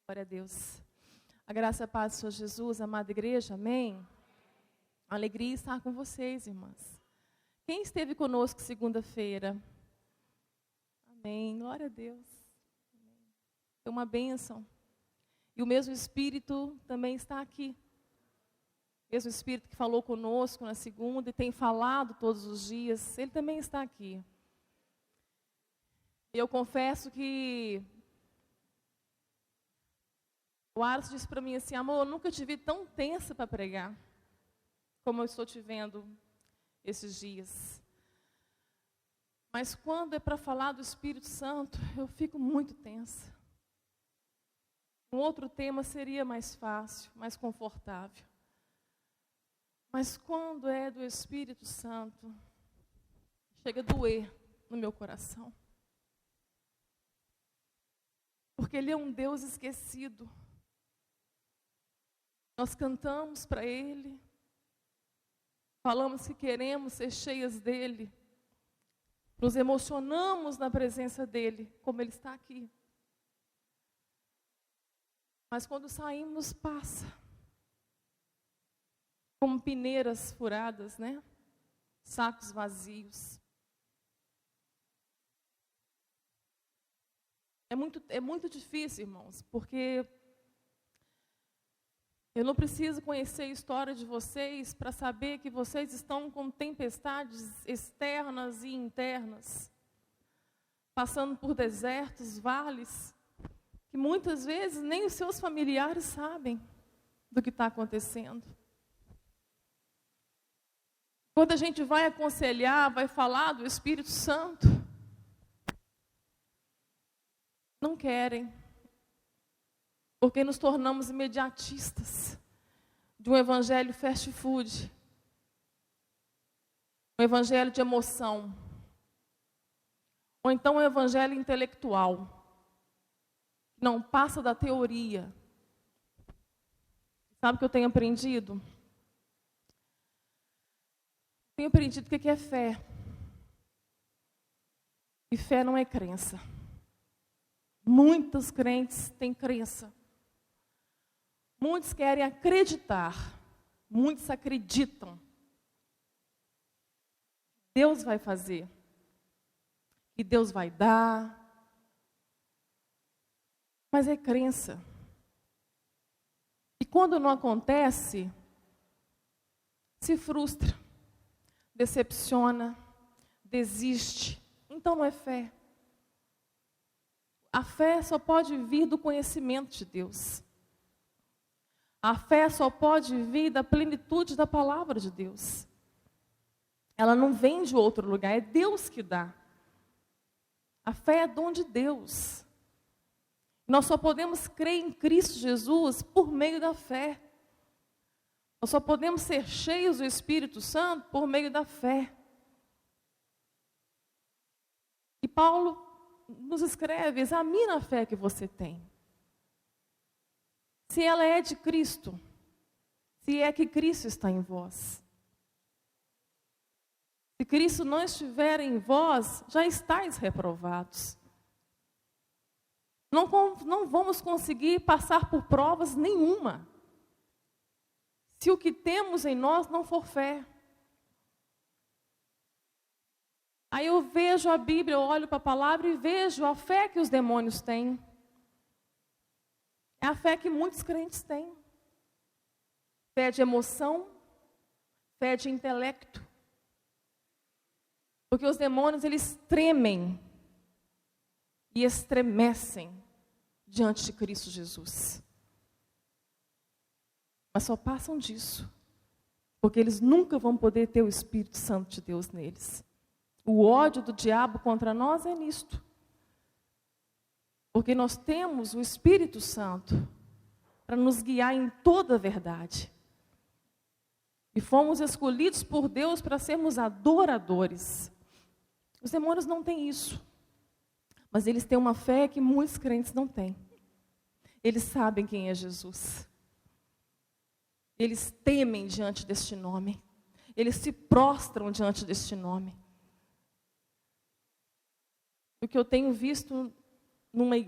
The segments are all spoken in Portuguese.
Glória a Deus. A graça e a paz do Senhor Jesus, amada igreja, amém? Alegria estar com vocês, irmãs. Quem esteve conosco segunda-feira? Amém, glória a Deus. Foi uma bênção. E o mesmo Espírito também está aqui. O mesmo Espírito que falou conosco na segunda e tem falado todos os dias, ele também está aqui. Eu confesso que o Aros disse para mim assim, amor, eu nunca te vi tão tensa para pregar, como eu estou te vendo esses dias. Mas quando é para falar do Espírito Santo, eu fico muito tensa. Um outro tema seria mais fácil, mais confortável. Mas quando é do Espírito Santo, chega a doer no meu coração. Porque Ele é um Deus esquecido. Nós cantamos para Ele, falamos que queremos ser cheias dEle, nos emocionamos na presença dEle, como Ele está aqui. Mas quando saímos, passa. Como peneiras furadas, né? Sacos vazios. É muito difícil, irmãos, porque eu não preciso conhecer a história de vocês para saber que vocês estão com tempestades externas e internas, passando por desertos, vales, que muitas vezes nem os seus familiares sabem do que está acontecendo. Quando a gente vai aconselhar, vai falar do Espírito Santo, não querem. Porque nos tornamos imediatistas de um evangelho fast food, um evangelho de emoção, ou então um evangelho intelectual, que não passa da teoria. Sabe o que eu tenho aprendido? Tenho aprendido o que é fé. E fé não é crença. Muitos crentes têm crença. Muitos querem acreditar, muitos acreditam. Deus vai fazer, e Deus vai dar, mas é crença. E quando não acontece, se frustra, decepciona, desiste, então não é fé. A fé só pode vir do conhecimento de Deus. A fé só pode vir da plenitude da palavra de Deus. Ela não vem de outro lugar, é Deus que dá. A fé é dom de Deus. Nós só podemos crer em Cristo Jesus por meio da fé. Nós só podemos ser cheios do Espírito Santo por meio da fé. E Paulo nos escreve, examina a fé que você tem. Se ela é de Cristo, se é que Cristo está em vós. Se Cristo não estiver em vós, já estáis reprovados. Não vamos conseguir passar por provas nenhuma, se o que temos em nós não for fé. Aí eu vejo a Bíblia, eu olho para a palavra e vejo a fé que os demônios têm. É a fé que muitos crentes têm. Fé de emoção, fé de intelecto. Porque os demônios, eles tremem e estremecem diante de Cristo Jesus. Mas só passam disso, porque eles nunca vão poder ter o Espírito Santo de Deus neles. O ódio do diabo contra nós é nisto. Porque nós temos o Espírito Santo para nos guiar em toda a verdade. E fomos escolhidos por Deus para sermos adoradores. Os demônios não têm isso. Mas eles têm uma fé que muitos crentes não têm. Eles sabem quem é Jesus. Eles temem diante deste nome. Eles se prostram diante deste nome. O que eu tenho visto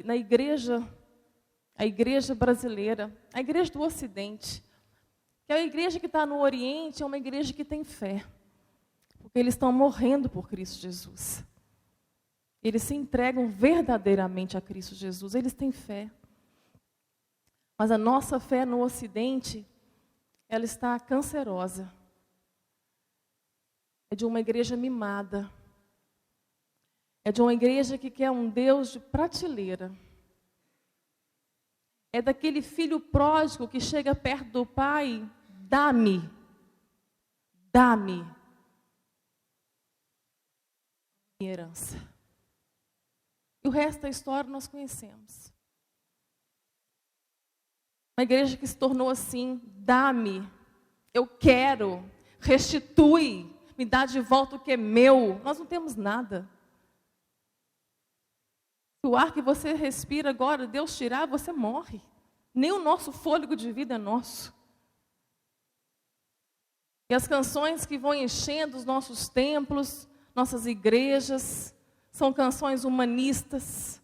na igreja a igreja brasileira, a igreja do Ocidente, que a igreja que está no Oriente é uma igreja que tem fé, porque eles estão morrendo por Cristo Jesus. Eles se entregam verdadeiramente a Cristo Jesus, eles têm fé. Mas a nossa fé no Ocidente, ela está cancerosa. É de uma igreja mimada. É de uma igreja que quer um Deus de prateleira. É daquele filho pródigo que chega perto do pai, dá-me, minha herança. E o resto da história nós conhecemos. Uma igreja que se tornou assim, dá-me, eu quero, restitui, me dá de volta o que é meu. Nós não temos nada. Se o ar que você respira agora, Deus tirar, você morre. Nem o nosso fôlego de vida é nosso. E as canções que vão enchendo os nossos templos, nossas igrejas, são canções humanistas,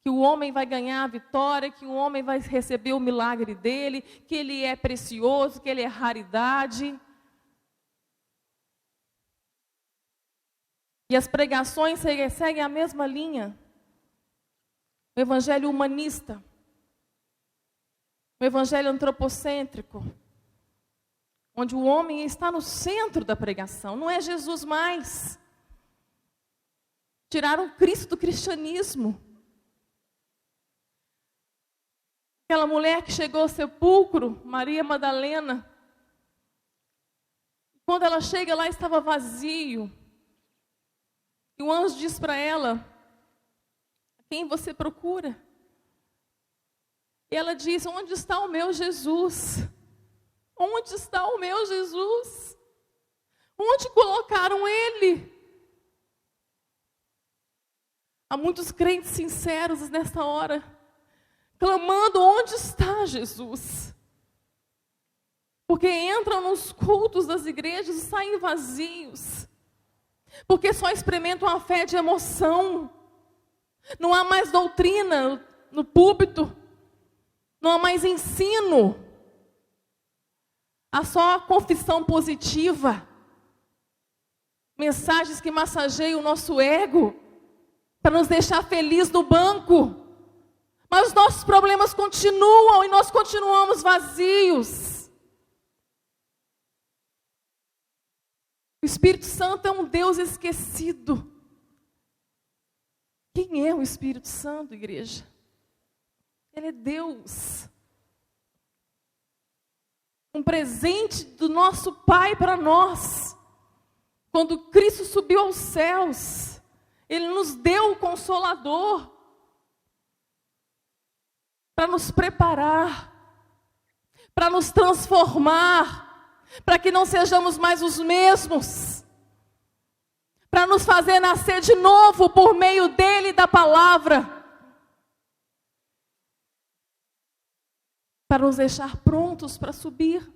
que o homem vai ganhar a vitória, que o homem vai receber o milagre dele, que ele é precioso, que ele é raridade. E as pregações seguem a mesma linha. O evangelho humanista, o evangelho antropocêntrico, onde o homem está no centro da pregação, não é Jesus mais. Tiraram Cristo do cristianismo. Aquela mulher que chegou ao sepulcro, Maria Madalena, quando ela chega lá estava vazio. E o anjo diz para ela: quem você procura? E ela diz: onde está o meu Jesus? Onde está o meu Jesus? Onde colocaram ele? Há muitos crentes sinceros nesta hora, clamando: onde está Jesus? Porque entram nos cultos das igrejas e saem vazios. Porque só experimentam a fé de emoção. Não há mais doutrina no púlpito. Não há mais ensino. Há só confissão positiva. Mensagens que massageiam o nosso ego para nos deixar felizes no banco. Mas os nossos problemas continuam e nós continuamos vazios. O Espírito Santo é um Deus esquecido. Quem é o Espírito Santo, igreja? Ele é Deus. Um presente do nosso Pai para nós. Quando Cristo subiu aos céus, Ele nos deu o Consolador para nos preparar, para nos transformar, para que não sejamos mais os mesmos, para nos fazer nascer de novo por meio dele e da palavra, para nos deixar prontos para subir,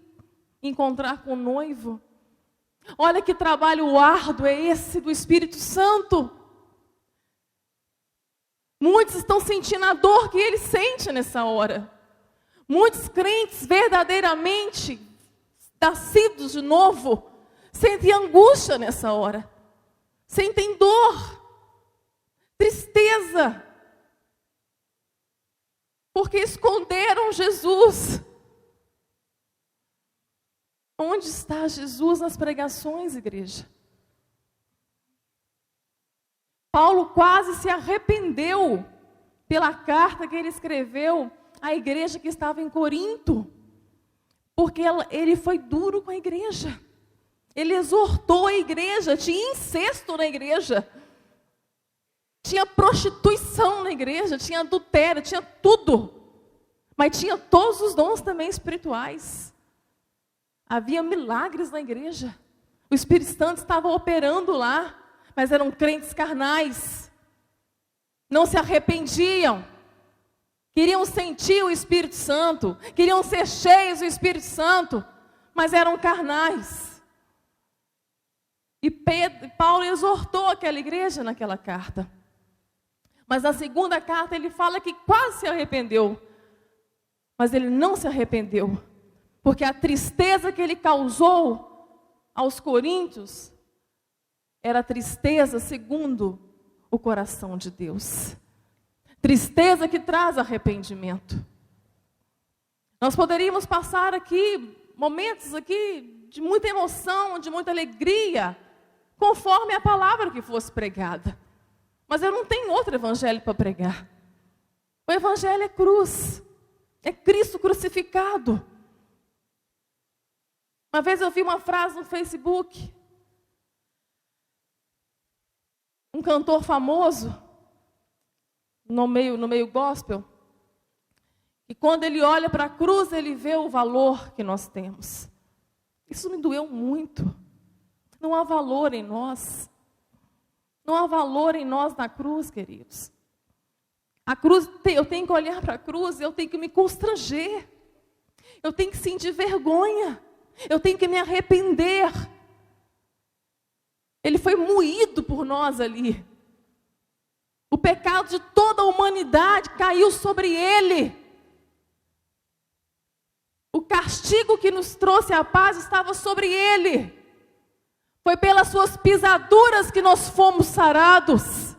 encontrar com o noivo. Olha que trabalho árduo é esse do Espírito Santo. Muitos estão sentindo a dor que ele sente nessa hora. Muitos crentes verdadeiramente nascidos de novo sentem angústia nessa hora. Sentem dor, tristeza, porque esconderam Jesus. Onde está Jesus nas pregações, igreja? Paulo quase se arrependeu pela carta que ele escreveu à igreja que estava em Corinto, porque ele foi duro com a igreja. Ele exortou a igreja, tinha incesto na igreja, tinha prostituição na igreja, tinha adultério, tinha tudo, mas tinha todos os dons também espirituais. Havia milagres na igreja, o Espírito Santo estava operando lá, mas eram crentes carnais, não se arrependiam, queriam sentir o Espírito Santo, queriam ser cheios do Espírito Santo, mas eram carnais. E Paulo exortou aquela igreja naquela carta. Mas na segunda carta ele fala que quase se arrependeu. Mas ele não se arrependeu, porque a tristeza que ele causou aos coríntios era tristeza segundo o coração de Deus. Tristeza que traz arrependimento. Nós poderíamos passar aqui momentos aqui de muita emoção, de muita alegria, conforme a palavra que fosse pregada. Mas eu não tenho outro evangelho para pregar. O evangelho é cruz. É Cristo crucificado. Uma vez eu vi uma frase no Facebook. Um cantor famoso, no meio gospel, e quando ele olha para a cruz, ele vê o valor que nós temos. Isso me doeu muito. Não há valor em nós. Não há valor em nós na cruz, queridos. A cruz, eu tenho que olhar para a cruz, eu tenho que me constranger. Eu tenho que sentir vergonha. Eu tenho que me arrepender. Ele foi moído por nós ali. O pecado de toda a humanidade caiu sobre ele. O castigo que nos trouxe a paz estava sobre ele. Foi pelas suas pisaduras que nós fomos sarados.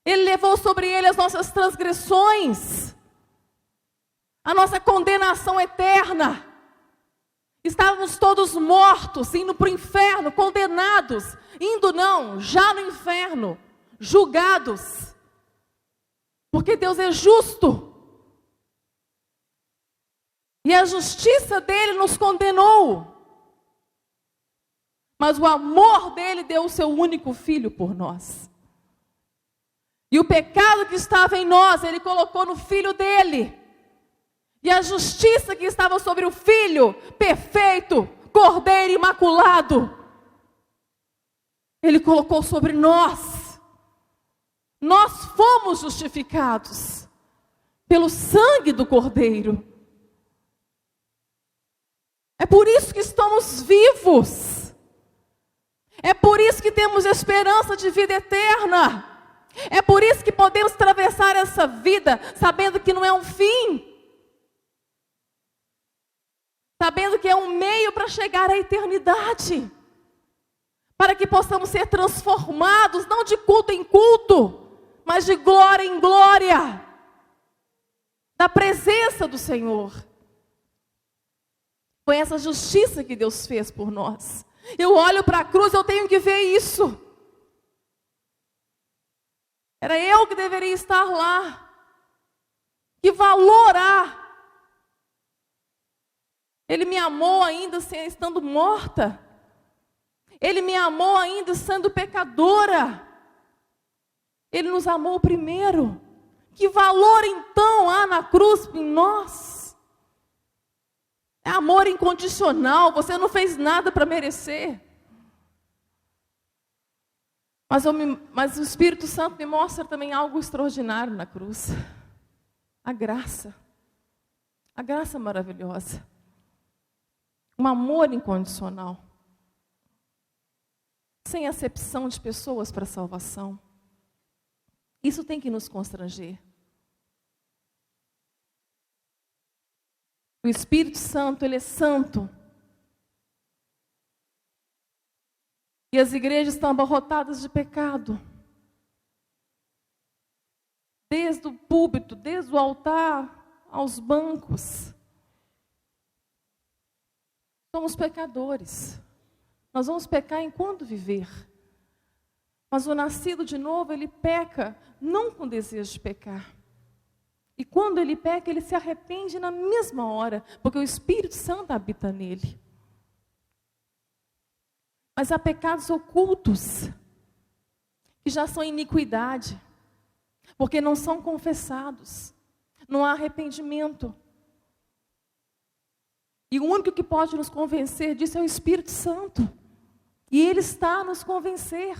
Ele levou sobre ele as nossas transgressões, a nossa condenação eterna. Estávamos todos mortos, indo para o inferno, condenados. Indo não, já no inferno, julgados. Porque Deus é justo. E a justiça dele nos condenou. Mas o amor dele deu o seu único filho por nós. E o pecado que estava em nós, ele colocou no filho dele. E a justiça que estava sobre o filho, perfeito, cordeiro imaculado, ele colocou sobre nós. Nós fomos justificados pelo sangue do cordeiro. É por isso que estamos vivos. É por isso que temos esperança de vida eterna. É por isso que podemos atravessar essa vida sabendo que não é um fim. Sabendo que é um meio para chegar à eternidade. Para que possamos ser transformados, não de culto em culto, mas de glória em glória. Da presença do Senhor. Foi essa justiça que Deus fez por nós. Eu olho para a cruz, eu tenho que ver isso. Era eu que deveria estar lá. Que valor há? Ele me amou ainda estando morta. Ele me amou ainda sendo pecadora. Ele nos amou primeiro. Que valor então há na cruz em nós? É amor incondicional, você não fez nada para merecer. Mas o Espírito Santo me mostra também algo extraordinário na cruz. A graça. A graça maravilhosa. Um amor incondicional. Sem acepção de pessoas para salvação. Isso tem que nos constranger. O Espírito Santo, ele é santo. E as igrejas estão abarrotadas de pecado. Desde o púlpito, desde o altar, aos bancos. Somos pecadores. Nós vamos pecar enquanto viver. Mas o nascido de novo, ele peca não com desejo de pecar. E quando ele peca, ele se arrepende na mesma hora, porque o Espírito Santo habita nele. Mas há pecados ocultos, que já são iniquidade, porque não são confessados, não há arrependimento. E o único que pode nos convencer disso é o Espírito Santo. E ele está a nos convencer,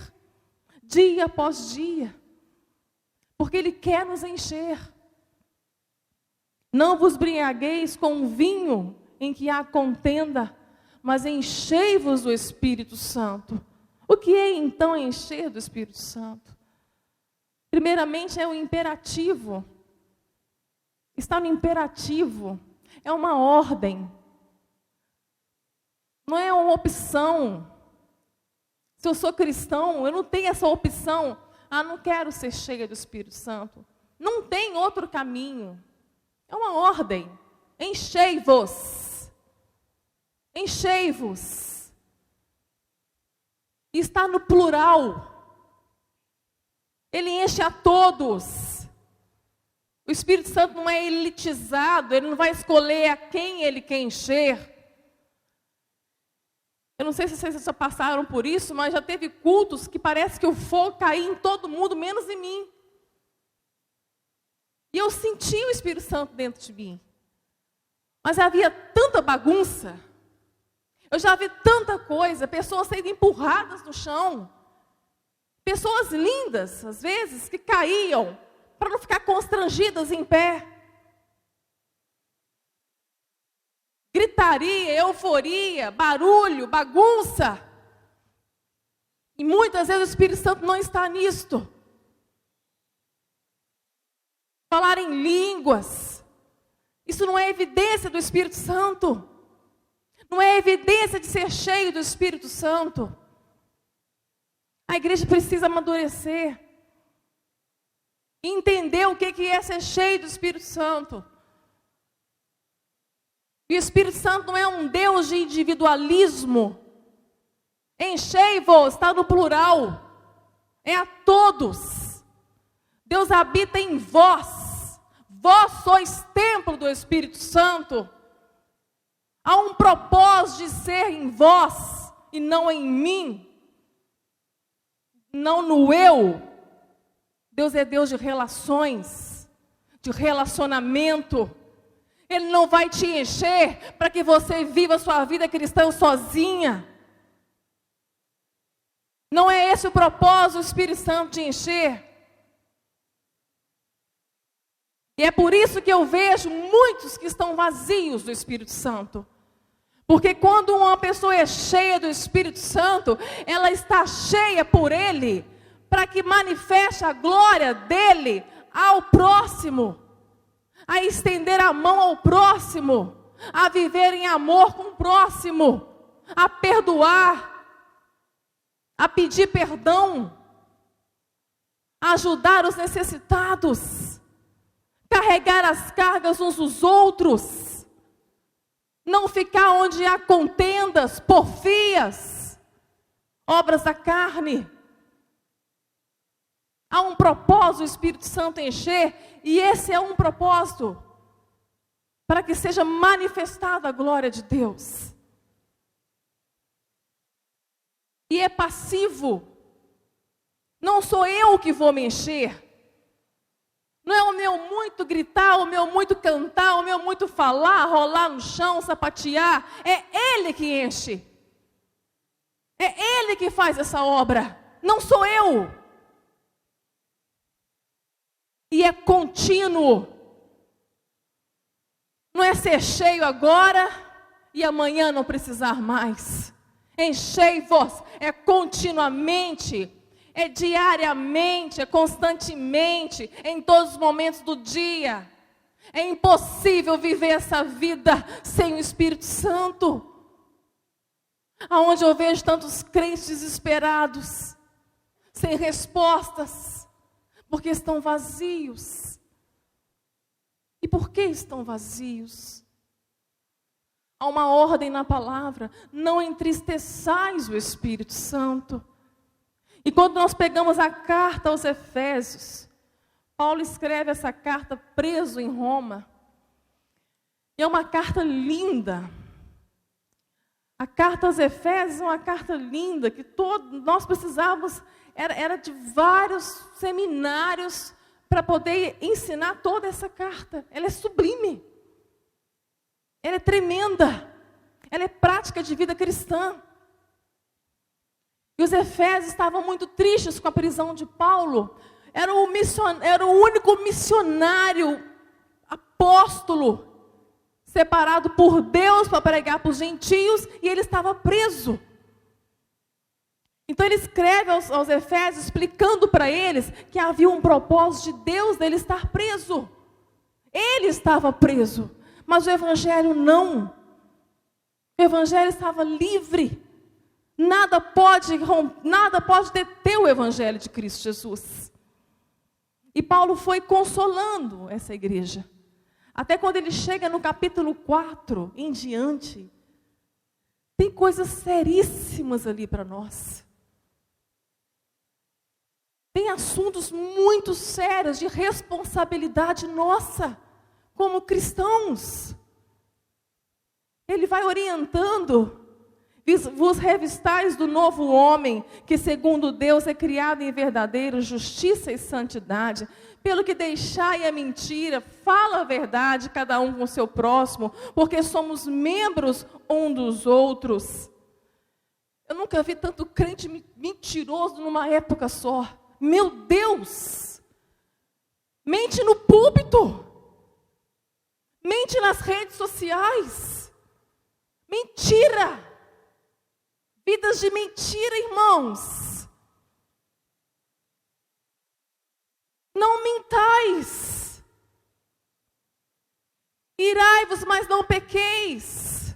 dia após dia, porque ele quer nos encher. Não vos embriagueis com vinho em que há contenda, mas enchei-vos do Espírito Santo. O que é então encher do Espírito Santo? Primeiramente é o imperativo. Está no imperativo. É uma ordem. Não é uma opção. Se eu sou cristão, eu não tenho essa opção. Não quero ser cheia do Espírito Santo. Não tem outro caminho. É uma ordem. Enchei-vos. Enchei-vos. Está no plural. Ele enche a todos. O Espírito Santo não é elitizado. Ele não vai escolher a quem ele quer encher. Eu não sei se vocês já passaram por isso, mas já teve cultos que parece que o fogo caía em todo mundo, menos em mim. E eu senti o Espírito Santo dentro de mim. Mas havia tanta bagunça. Eu já vi tanta coisa, pessoas sendo empurradas no chão. Pessoas lindas, às vezes, que caíam para não ficar constrangidas em pé. Gritaria, euforia, barulho, bagunça. E muitas vezes o Espírito Santo não está nisto. Falar em línguas. Isso não é evidência do Espírito Santo. Não é evidência de ser cheio do Espírito Santo. A igreja precisa amadurecer. E entender o que é ser cheio do Espírito Santo. E o Espírito Santo não é um Deus de individualismo. Enchei-vos, está no plural. É a todos. Deus habita em vós. Vós sois templo do Espírito Santo. Há um propósito de ser em vós e não em mim. Não no eu. Deus é Deus de relações, de relacionamento. Ele não vai te encher para que você viva a sua vida cristã sozinha. Não é esse o propósito do Espírito Santo te encher. E é por isso que eu vejo muitos que estão vazios do Espírito Santo. Porque quando uma pessoa é cheia do Espírito Santo, ela está cheia por Ele, para que manifeste a glória dEle ao próximo. A estender a mão ao próximo, a viver em amor com o próximo, a perdoar, a pedir perdão, a ajudar os necessitados, carregar as cargas uns dos outros, não ficar onde há contendas, porfias, obras da carne. Há um propósito do Espírito Santo encher, e esse é um propósito, para que seja manifestada a glória de Deus. E é passivo, não sou eu que vou me encher, não é o meu muito gritar, o meu muito cantar, o meu muito falar, rolar no chão, sapatear, é Ele que enche, é Ele que faz essa obra, não sou eu. E é contínuo. Não é ser cheio agora e amanhã não precisar mais. Enchei-vos, é continuamente, é diariamente, é constantemente, em todos os momentos do dia. É impossível viver essa vida sem o Espírito Santo. Aonde eu vejo tantos crentes desesperados, sem respostas. Porque estão vazios. E por que estão vazios? Há uma ordem na palavra: não entristeçais o Espírito Santo. E quando nós pegamos a carta aos Efésios, Paulo escreve essa carta preso em Roma. E é uma carta linda. A carta aos Efésios é uma carta linda, que nós precisávamos, era de vários seminários para poder ensinar toda essa carta. Ela é sublime, ela é tremenda, ela é prática de vida cristã. E os Efésios estavam muito tristes com a prisão de Paulo. Era o único missionário, apóstolo, separado por Deus para pregar para os gentios, e ele estava preso. Então ele escreve aos Efésios, explicando para eles que havia um propósito de Deus dele estar preso. Ele estava preso, mas o Evangelho não. O Evangelho estava livre. Nada pode deter o Evangelho de Cristo Jesus. E Paulo foi consolando essa igreja. Até quando ele chega no capítulo 4 em diante, tem coisas seríssimas ali para nós. Tem assuntos muito sérios de responsabilidade nossa, como cristãos. Ele vai orientando: vos revistais do novo homem, que segundo Deus é criado em verdadeira justiça e santidade. Pelo que deixai a mentira, fala a verdade, cada um com o seu próximo, porque somos membros um dos outros. Eu nunca vi tanto crente mentiroso numa época só. Meu Deus! Mente no púlpito. Mente nas redes sociais. Mentira! Vidas de mentira, irmãos. Não mintais. Irai-vos, mas não pequeis.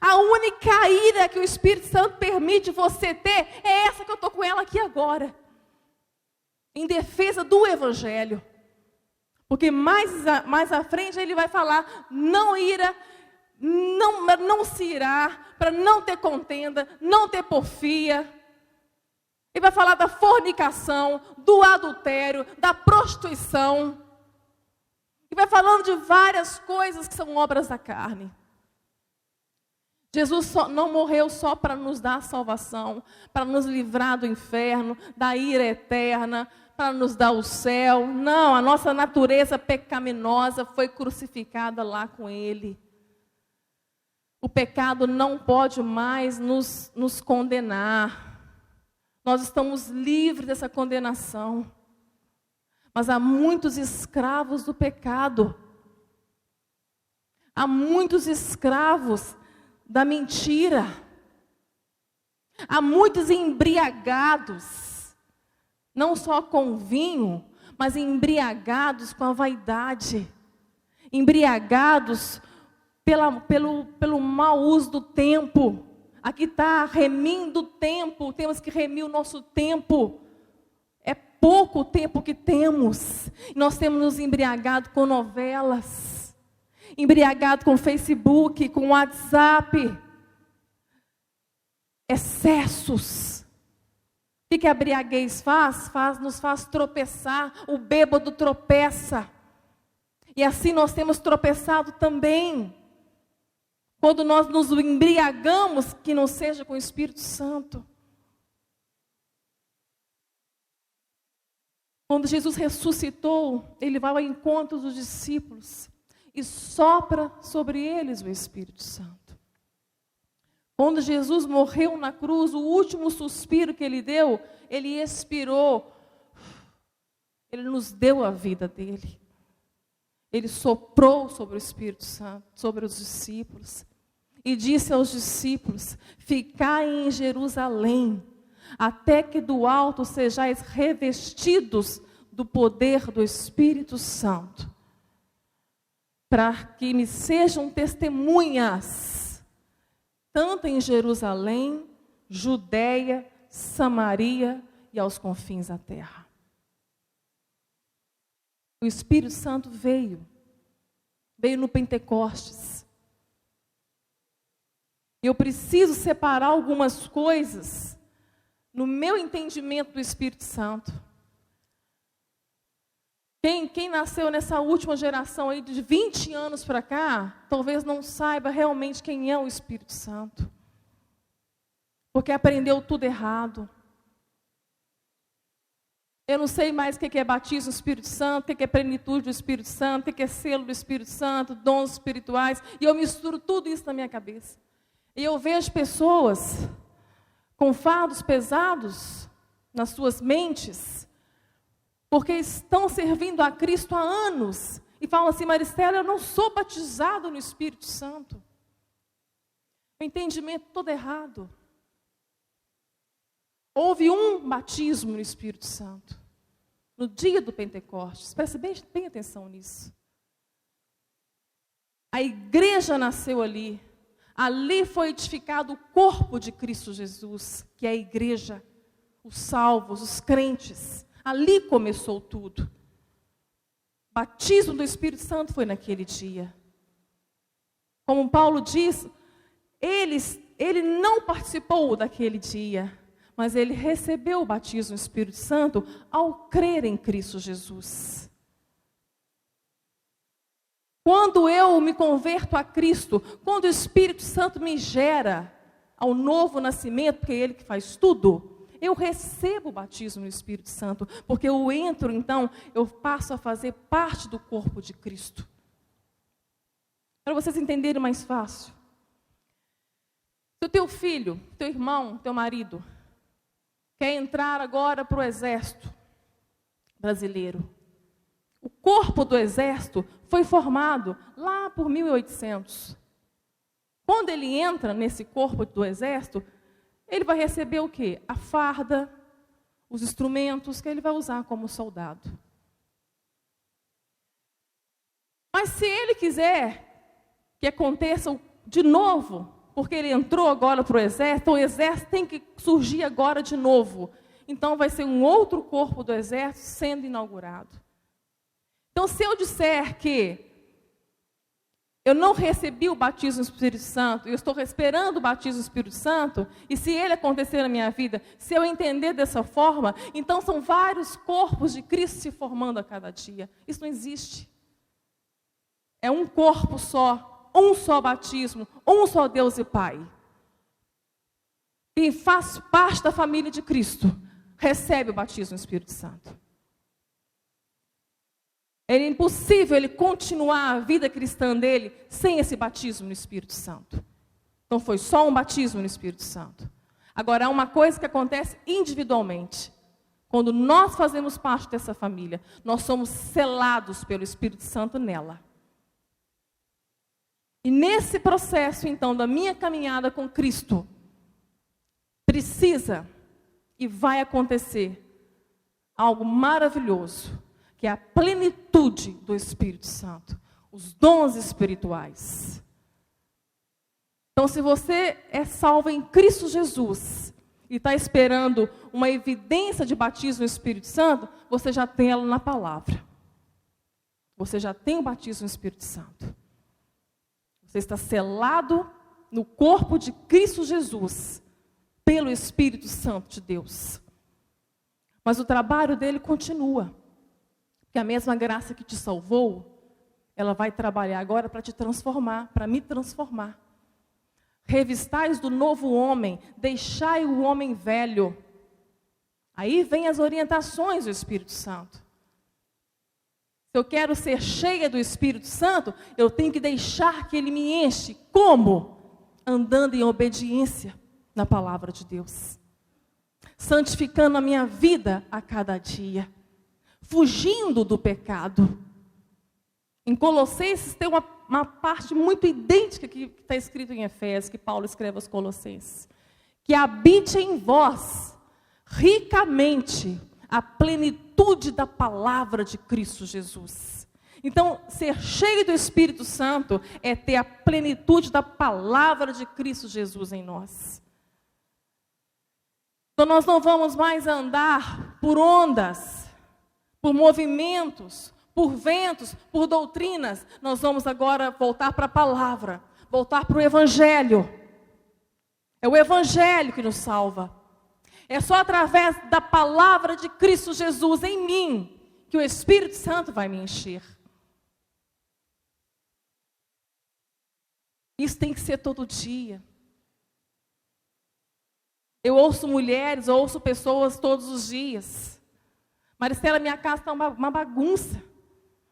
A única ira que o Espírito Santo permite você ter é essa que eu estou com ela aqui agora. Em defesa do Evangelho. Porque mais à frente ele vai falar: não ira, não se irá, para não ter contenda, não ter porfia. Ele vai falar da fornicação, do adultério, da prostituição. E vai falando de várias coisas que são obras da carne. Jesus não morreu só para nos dar salvação, para nos livrar do inferno, da ira eterna, para nos dar o céu. Não, a nossa natureza pecaminosa foi crucificada lá com Ele. O pecado não pode mais nos condenar. Nós estamos livres dessa condenação. Mas há muitos escravos do pecado. Há muitos escravos da mentira. Há muitos embriagados, não só com vinho, mas embriagados com a vaidade. Embriagados pelo mau uso do tempo. Aqui está, remindo o tempo, temos que remir o nosso tempo. É pouco o tempo que temos. Nós temos nos embriagado com novelas, embriagado com Facebook, com WhatsApp. Excessos. O que a embriaguez faz? Nos faz tropeçar. O bêbado tropeça. E assim nós temos tropeçado também. Quando nós nos embriagamos, que não seja com o Espírito Santo. Quando Jesus ressuscitou, Ele vai ao encontro dos discípulos e sopra sobre eles o Espírito Santo. Quando Jesus morreu na cruz, o último suspiro que Ele deu, Ele expirou. Ele nos deu a vida dEle. Ele soprou sobre o Espírito Santo, sobre os discípulos. E disse aos discípulos: ficai em Jerusalém, até que do alto sejais revestidos do poder do Espírito Santo, para que me sejam testemunhas, tanto em Jerusalém, Judeia, Samaria e aos confins da terra. O Espírito Santo veio no Pentecostes. Eu preciso separar algumas coisas no meu entendimento do Espírito Santo. Quem nasceu nessa última geração aí de 20 anos para cá, talvez não saiba realmente quem é o Espírito Santo. Porque aprendeu tudo errado. Eu não sei mais o que é batismo do Espírito Santo, o que é plenitude do Espírito Santo, o que é selo do Espírito Santo, dons espirituais. E eu misturo tudo isso na minha cabeça. E eu vejo pessoas com fardos pesados nas suas mentes, porque estão servindo a Cristo há anos. E falam assim: Maristela, eu não sou batizado no Espírito Santo. O entendimento todo errado. Houve um batismo no Espírito Santo, no dia do Pentecostes. Preste bem atenção nisso. A igreja nasceu ali. Ali foi edificado o corpo de Cristo Jesus, que é a igreja, os salvos, os crentes. Ali começou tudo. O batismo do Espírito Santo foi naquele dia. Como Paulo diz, ele não participou daquele dia, mas ele recebeu o batismo do Espírito Santo ao crer em Cristo Jesus. Quando eu me converto a Cristo, quando o Espírito Santo me gera ao novo nascimento, porque é Ele que faz tudo, eu recebo o batismo do Espírito Santo, porque eu entro, então, eu passo a fazer parte do corpo de Cristo. Para vocês entenderem mais fácil. Se o teu filho, teu irmão, teu marido, quer entrar agora para o exército brasileiro, o corpo do exército foi formado lá por 1800. Quando ele entra nesse corpo do exército, ele vai receber o quê? A farda, os instrumentos que ele vai usar como soldado. Mas se ele quiser que aconteça de novo, porque ele entrou agora para o exército tem que surgir agora de novo. Então vai ser um outro corpo do exército sendo inaugurado. Então, se eu disser que eu não recebi o batismo do Espírito Santo, eu estou esperando o batismo do Espírito Santo, e se ele acontecer na minha vida, se eu entender dessa forma, então são vários corpos de Cristo se formando a cada dia. Isso não existe. É um corpo só, um só batismo, um só Deus e Pai. Quem faz parte da família de Cristo, recebe o batismo do Espírito Santo. É impossível ele continuar a vida cristã dele sem esse batismo no Espírito Santo. Então foi só um batismo no Espírito Santo. Agora há uma coisa que acontece individualmente. Quando nós fazemos parte dessa família, nós somos selados pelo Espírito Santo nela. E nesse processo, então, da minha caminhada com Cristo, precisa e vai acontecer algo maravilhoso, que é a plenitude do Espírito Santo, os dons espirituais. Então, se você é salvo em Cristo Jesus e está esperando uma evidência de batismo no Espírito Santo, você já tem ela na palavra. Você já tem o batismo no Espírito Santo. Você está selado no corpo de Cristo Jesus pelo Espírito Santo de Deus. Mas o trabalho dele continua. Porque a mesma graça que te salvou, ela vai trabalhar agora para te transformar, para me transformar. Revistais do novo homem, deixai o homem velho. Aí vem as orientações do Espírito Santo. Se eu quero ser cheia do Espírito Santo, eu tenho que deixar que ele me enche. Como? Andando em obediência na palavra de Deus. Santificando a minha vida a cada dia. Fugindo do pecado. Em Colossenses tem uma parte muito idêntica que está escrito em Efésios, que Paulo escreve aos Colossenses. Que habite em vós, ricamente, a plenitude da palavra de Cristo Jesus. Então, ser cheio do Espírito Santo é ter a plenitude da palavra de Cristo Jesus em nós. Então, nós não vamos mais andar por ondas, por movimentos, por ventos, por doutrinas. Nós vamos agora voltar para a palavra, voltar para o Evangelho. É o Evangelho que nos salva. É só através da palavra de Cristo Jesus em mim que o Espírito Santo vai me encher. Isso tem que ser todo dia. Eu ouço mulheres, ouço pessoas todos os dias. Maristela, minha casa está uma bagunça.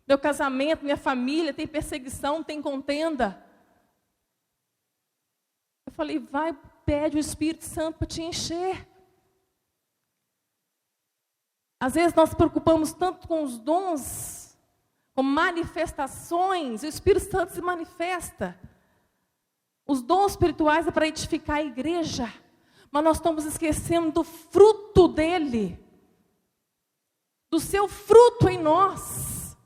Meu casamento, minha família, tem perseguição, tem contenda. Eu falei, vai, pede o Espírito Santo para te encher. Às vezes nós nos preocupamos tanto com os dons, com manifestações, e o Espírito Santo se manifesta. Os dons espirituais é para edificar a igreja, mas nós estamos esquecendo do fruto dele, do seu fruto em nós.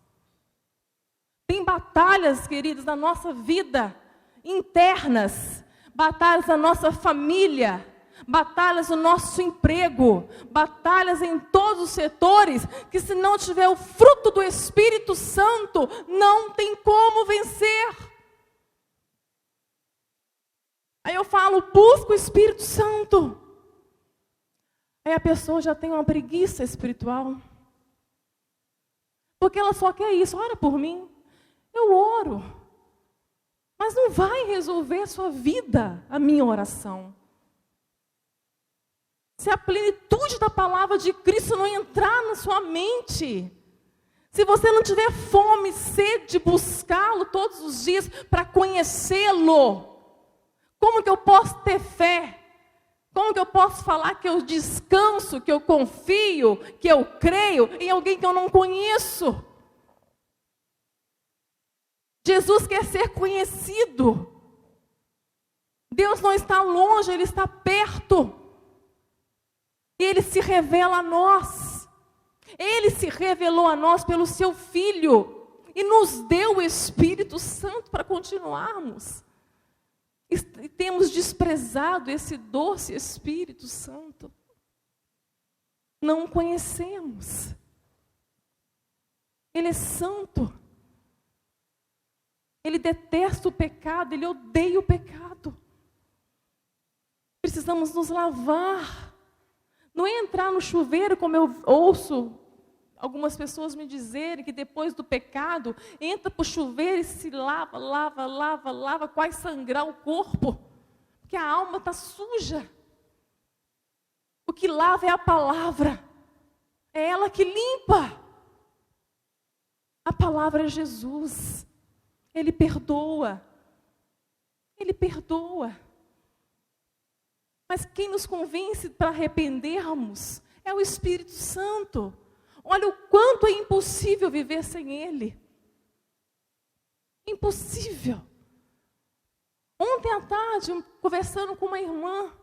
Tem batalhas, queridos, na nossa vida, internas, batalhas na nossa família, batalhas no nosso emprego, batalhas em todos os setores, que se não tiver o fruto do Espírito Santo, não tem como vencer. Aí eu falo, busca o Espírito Santo. Aí a pessoa já tem uma preguiça espiritual. Porque ela só quer isso, ora por mim. Eu oro. Mas não vai resolver a sua vida, a minha oração. Se a plenitude da palavra de Cristo não entrar na sua mente, se você não tiver fome, sede de buscá-lo todos os dias para conhecê-lo, como que eu posso ter fé? Como que eu posso falar que eu descanso, que eu confio, que eu creio em alguém que eu não conheço? Jesus quer ser conhecido. Deus não está longe, Ele está perto. E Ele se revela a nós. Ele se revelou a nós pelo Seu Filho. E nos deu o Espírito Santo para continuarmos. E temos desprezado esse doce Espírito Santo. Não o conhecemos. Ele é santo. Ele detesta o pecado, Ele odeia o pecado. Precisamos nos lavar. Não é entrar no chuveiro, como eu ouço algumas pessoas me dizerem, que depois do pecado, entra para o chuveiro e se lava, quase sangrar o corpo. Porque a alma está suja. O que lava é a palavra. É ela que limpa. A palavra é Jesus. Ele perdoa. Ele perdoa. Mas quem nos convence para arrependermos é o Espírito Santo. Olha o quanto é impossível viver sem Ele. Impossível. Ontem à tarde, conversando com uma irmã,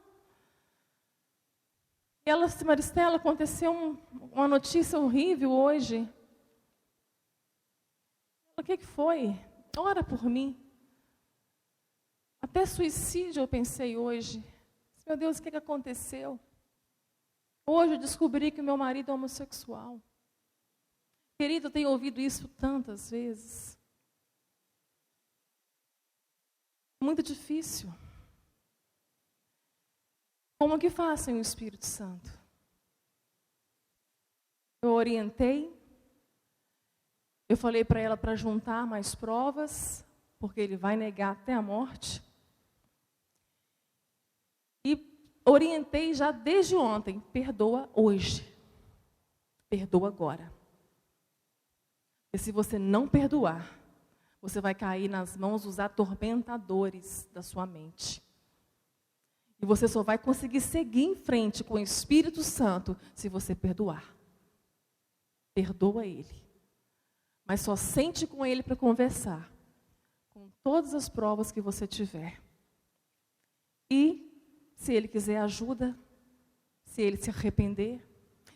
ela disse, Maristela, aconteceu uma notícia horrível hoje. O que foi? Ora por mim. Até suicídio eu pensei hoje. Meu Deus, o que aconteceu? Hoje eu descobri que o meu marido é homossexual. Querido, eu tenho ouvido isso tantas vezes. Muito difícil. Como que faz sem o Espírito Santo? Eu orientei. Eu falei para ela para juntar mais provas, porque ele vai negar até a morte. E orientei já desde ontem, perdoa hoje. Perdoa agora. E se você não perdoar, você vai cair nas mãos dos atormentadores da sua mente. E você só vai conseguir seguir em frente com o Espírito Santo se você perdoar. Perdoa ele. Mas só sente com ele para conversar. Com todas as provas que você tiver. E, se ele quiser ajuda, se ele se arrepender,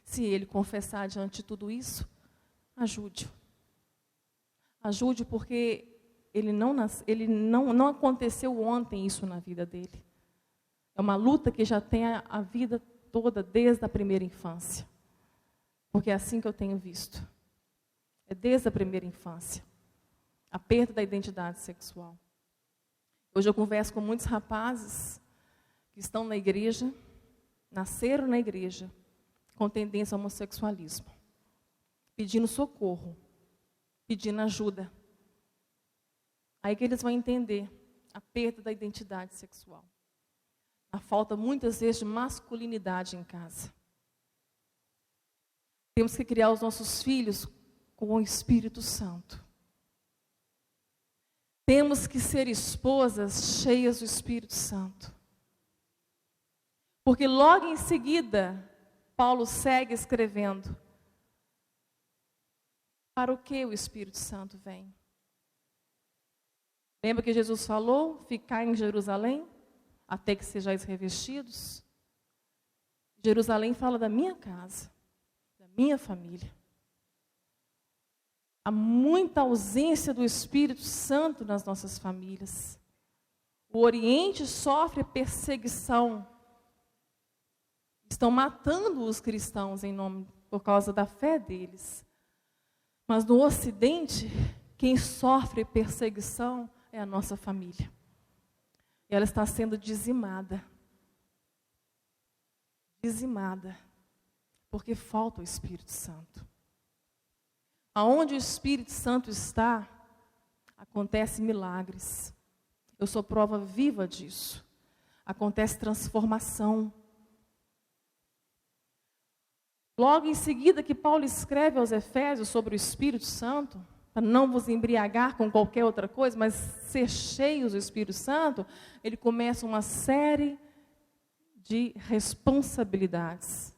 se ele confessar diante de tudo isso, ajude-o. Ajude porque não aconteceu ontem isso na vida dele. É uma luta que já tem a vida toda, desde a primeira infância. Porque é assim que eu tenho visto. É desde a primeira infância. A perda da identidade sexual. Hoje eu converso com muitos rapazes que estão na igreja, nasceram na igreja, com tendência ao homossexualismo. Pedindo socorro. Pedindo ajuda. Aí que eles vão entender a perda da identidade sexual. A falta, muitas vezes, de masculinidade em casa. Temos que criar os nossos filhos com o Espírito Santo. Temos que ser esposas cheias do Espírito Santo. Porque logo em seguida, Paulo segue escrevendo. Para o que o Espírito Santo vem? Lembra que Jesus falou, ficar em Jerusalém, até que sejais revestidos? Jerusalém fala da minha casa, da minha família. Há muita ausência do Espírito Santo nas nossas famílias. O Oriente sofre perseguição. Estão matando os cristãos por causa da fé deles. Mas no Ocidente, quem sofre perseguição é a nossa família. E ela está sendo dizimada. Dizimada. Porque falta o Espírito Santo. Aonde o Espírito Santo está, acontecem milagres. Eu sou prova viva disso. Acontece transformação. Logo em seguida que Paulo escreve aos Efésios sobre o Espírito Santo, para não vos embriagar com qualquer outra coisa, mas ser cheios do Espírito Santo, ele começa uma série de responsabilidades.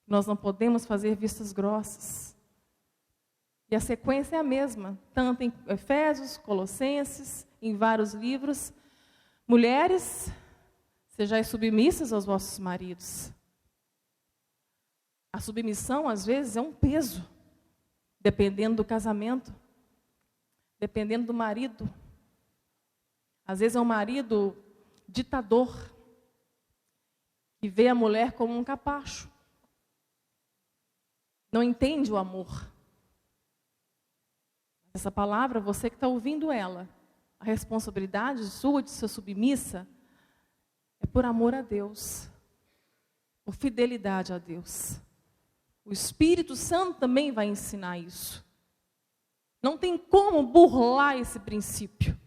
Nós não podemos fazer vistas grossas. E a sequência é a mesma, tanto em Efésios, Colossenses, em vários livros. Mulheres, sejais submissas aos vossos maridos. A submissão, às vezes, é um peso, dependendo do casamento, dependendo do marido. Às vezes é um marido ditador, que vê a mulher como um capacho. Não entende o amor. Essa palavra, você que está ouvindo ela, a responsabilidade sua de ser submissa, é por amor a Deus, por fidelidade a Deus. O Espírito Santo também vai ensinar isso. Não tem como burlar esse princípio.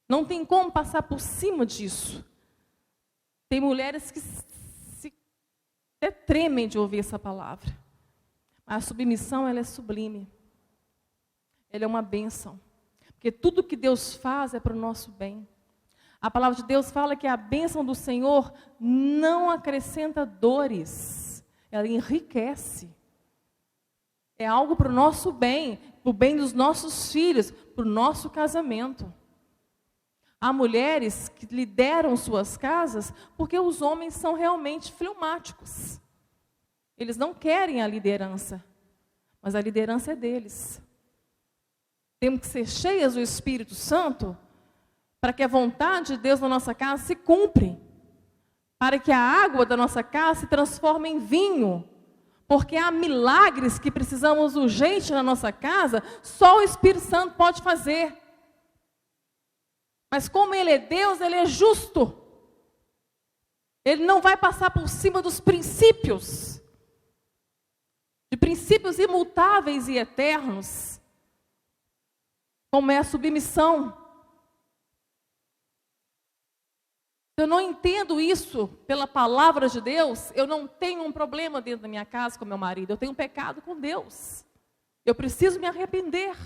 Não tem como passar por cima disso. Tem mulheres que até tremem de ouvir essa palavra. Mas a submissão, ela é sublime. Ela é uma bênção. Porque tudo que Deus faz é para o nosso bem. A palavra de Deus fala que a bênção do Senhor não acrescenta dores. Ela enriquece. É algo para o nosso bem, para o bem dos nossos filhos, para o nosso casamento. Há mulheres que lideram suas casas porque os homens são realmente fleumáticos. Eles não querem a liderança, mas a liderança é deles. Temos que ser cheias do Espírito Santo para que a vontade de Deus na nossa casa se cumpra. Para que a água da nossa casa se transforme em vinho. Porque há milagres que precisamos urgente na nossa casa, só o Espírito Santo pode fazer. Mas como Ele é Deus, Ele é justo. Ele não vai passar por cima dos princípios. De princípios imutáveis e eternos. Como é a submissão. Se eu não entendo isso pela palavra de Deus, eu não tenho um problema dentro da minha casa com meu marido. Eu tenho um pecado com Deus. Eu preciso me arrepender.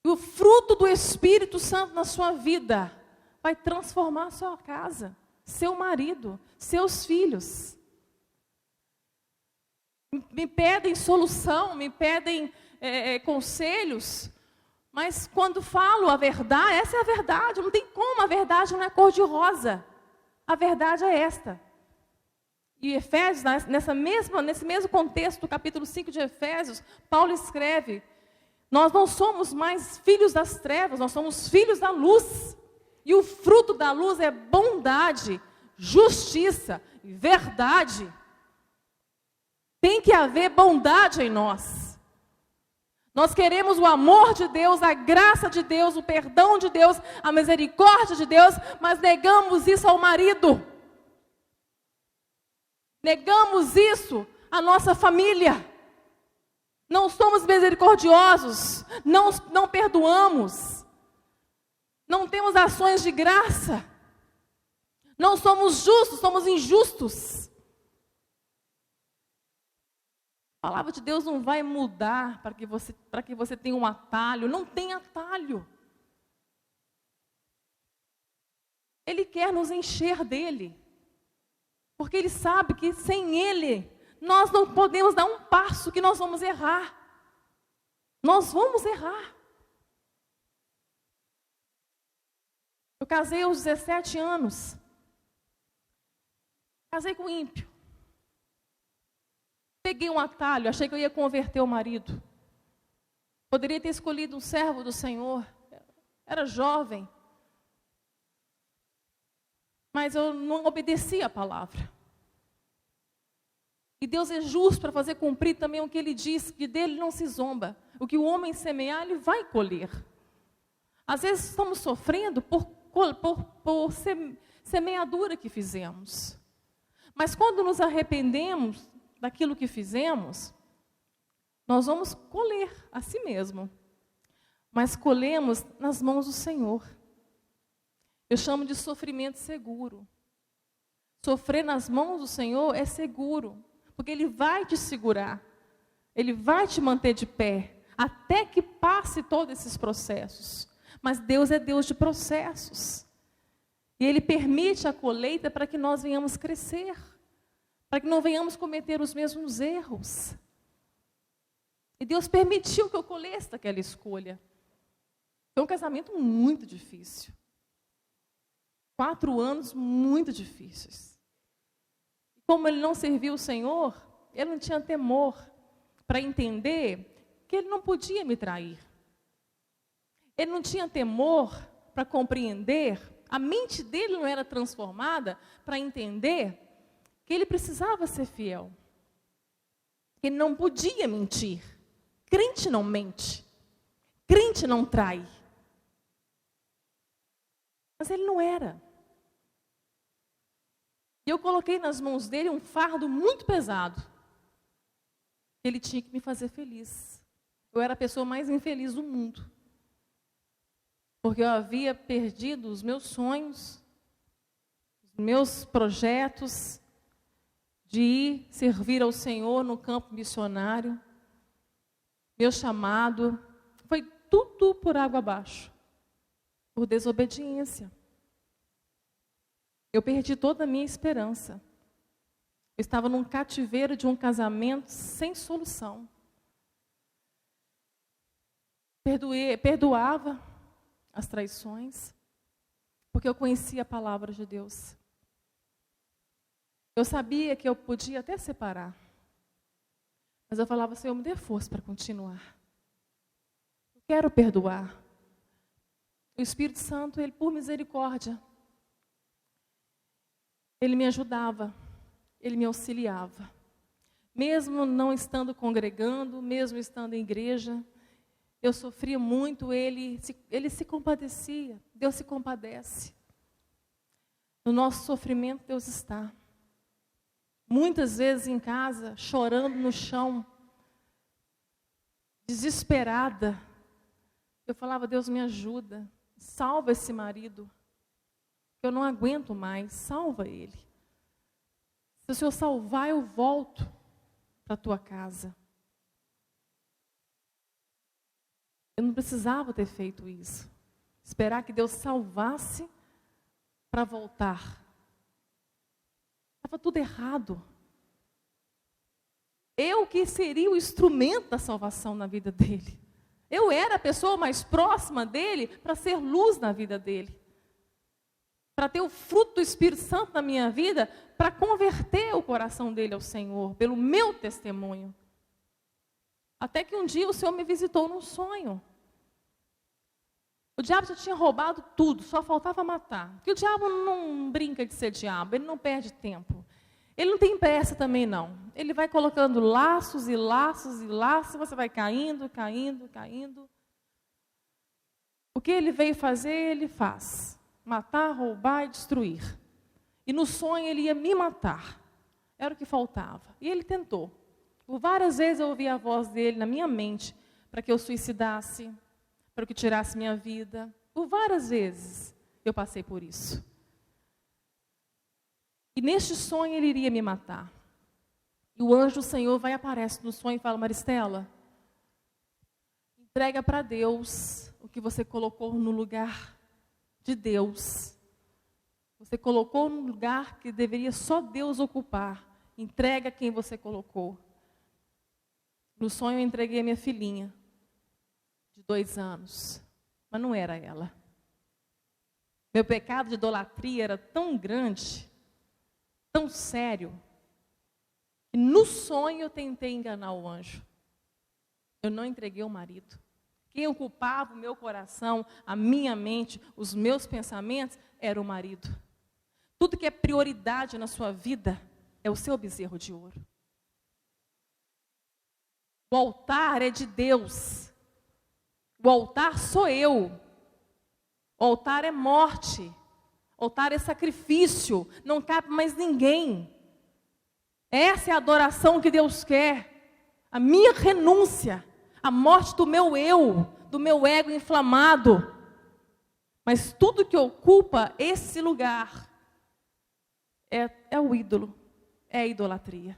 E o fruto do Espírito Santo na sua vida vai transformar a sua casa, seu marido, seus filhos. Me pedem solução, me pedem conselhos. Mas quando falo a verdade, essa é a verdade, não tem como, a verdade não é cor-de-rosa. A verdade é esta. E Efésios, nesse mesmo contexto do capítulo 5 de Efésios, Paulo escreve, nós não somos mais filhos das trevas, nós somos filhos da luz. E o fruto da luz é bondade, justiça e verdade. Tem que haver bondade em nós. Nós queremos o amor de Deus, a graça de Deus, o perdão de Deus, a misericórdia de Deus, mas negamos isso ao marido. Negamos isso à nossa família. Não somos misericordiosos, não perdoamos. Não temos ações de graça. Não somos justos, somos injustos. A palavra de Deus não vai mudar para que você tenha um atalho. Não tem atalho. Ele quer nos encher dele. Porque ele sabe que sem ele, nós não podemos dar um passo que nós vamos errar. Nós vamos errar. Eu casei aos 17 anos. Casei com ímpio. Peguei um atalho, achei que eu ia converter o marido. Poderia ter escolhido um servo do Senhor. Era jovem. Mas eu não obedeci a palavra. E Deus é justo para fazer cumprir também o que Ele diz, que dele não se zomba. O que o homem semear, ele vai colher. Às vezes estamos sofrendo por semeadura que fizemos. Mas quando nos arrependemos daquilo que fizemos, nós vamos colher a si mesmo. Mas colhemos nas mãos do Senhor. Eu chamo de sofrimento seguro. Sofrer nas mãos do Senhor é seguro, porque Ele vai te segurar. Ele vai te manter de pé, até que passe todos esses processos. Mas Deus é Deus de processos. E Ele permite a colheita para que nós venhamos crescer, para que não venhamos cometer os mesmos erros. E Deus permitiu que eu colhesse aquela escolha. Foi um casamento muito difícil. 4 anos muito difíceis. Como ele não serviu o Senhor, ele não tinha temor para entender que ele não podia me trair. Ele não tinha temor para compreender, a mente dele não era transformada para entender que ele precisava ser fiel. Que ele não podia mentir. Crente não mente. Crente não trai. Mas ele não era. E eu coloquei nas mãos dele um fardo muito pesado. Ele tinha que me fazer feliz. Eu era a pessoa mais infeliz do mundo. Porque eu havia perdido os meus sonhos, os meus projetos de ir servir ao Senhor no campo missionário. Meu chamado foi tudo por água abaixo, por desobediência. Eu perdi toda a minha esperança. Eu estava num cativeiro de um casamento sem solução. Perdoava as traições, porque eu conhecia a palavra de Deus. Eu sabia que eu podia até separar, mas eu falava: Senhor, me dê força para continuar. Eu quero perdoar. O Espírito Santo, Ele, por misericórdia, Ele me ajudava, Ele me auxiliava. Mesmo não estando congregando, mesmo estando em igreja, eu sofria muito, ele se compadecia. Deus se compadece. No nosso sofrimento, Deus está. Muitas vezes em casa, chorando no chão, desesperada, eu falava: Deus, me ajuda, salva esse marido. Eu não aguento mais, salva ele. Se o Senhor salvar, eu volto para a tua casa. Eu não precisava ter feito isso. Esperar que Deus salvasse para voltar. Estava tudo errado. Eu que seria o instrumento da salvação na vida dele. Eu era a pessoa mais próxima dele para ser luz na vida dele. Para ter o fruto do Espírito Santo na minha vida, para converter o coração dele ao Senhor, pelo meu testemunho. Até que um dia o Senhor me visitou num sonho. O diabo já tinha roubado tudo, só faltava matar. Porque o diabo não brinca de ser diabo, ele não perde tempo. Ele não tem pressa também não. Ele vai colocando laços e laços e laços, você vai caindo, caindo, caindo. O que ele veio fazer, ele faz. Matar, roubar e destruir. E no sonho ele ia me matar. Era o que faltava. E ele tentou. Por várias vezes eu ouvi a voz dele na minha mente para que eu suicidasse, para que tirasse minha vida. Por várias vezes eu passei por isso. E neste sonho ele iria me matar. E o anjo do Senhor vai e aparece no sonho e fala: Maristela, entrega para Deus o que você colocou no lugar de Deus. Você colocou no lugar que deveria só Deus ocupar. Entrega quem você colocou. No sonho eu entreguei a minha filhinha, de 2 anos. Mas não era ela. Meu pecado de idolatria era tão grande, tão sério, E no sonho eu tentei enganar o anjo. Eu não entreguei o marido. Quem ocupava o meu coração, a minha mente, os meus pensamentos, era o marido. Tudo que é prioridade na sua vida é o seu bezerro de ouro. O altar é de Deus. O altar sou eu. O altar é morte. O altar é sacrifício. Não cabe mais ninguém. Essa é a adoração que Deus quer. A minha renúncia. A morte do meu eu, do meu ego inflamado. Mas tudo que ocupa esse lugar é o ídolo, é a idolatria.